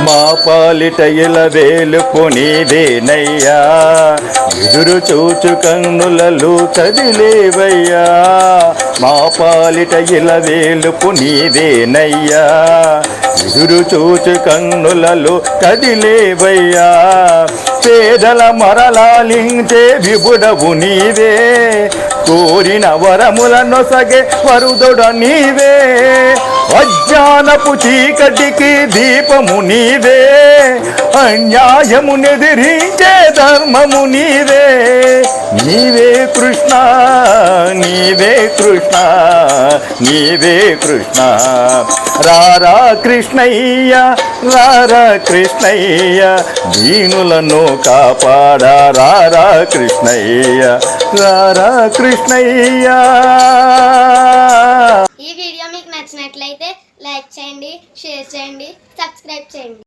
మా పాలిట ఇలవేలుపు నీవేనయ్యా ఎదురు చూచు కన్నులలో కదిలేవయ్యా మా పాలిట ఇలవేలుపు నీవేనయ్యా ఎదురు చూచు కన్నులలో కదిలేవయ్యా పేదల మరలాలించే విభుడవు నీవే కోరిన వరములను సగే వరుదొడ నీవే అజ్ఞానపు చీకటికి దీపము నీవే అన్యాయము నెదిరించే ధర్మము నీవే నీవే కృష్ణ నీవే కృష్ణ నీవే కృష్ణ రారా కృష్ణయ్య రారా కృష్ణయ్య దీనులను కాపాడా రారా కృష్ణయ్య రారా కృష్ణయ్య. ఈ వీడియో మీకు నచ్చినట్లయితే లైక్ చేయండి, షేర్ చేయండి, సబ్స్క్రైబ్ చేయండి.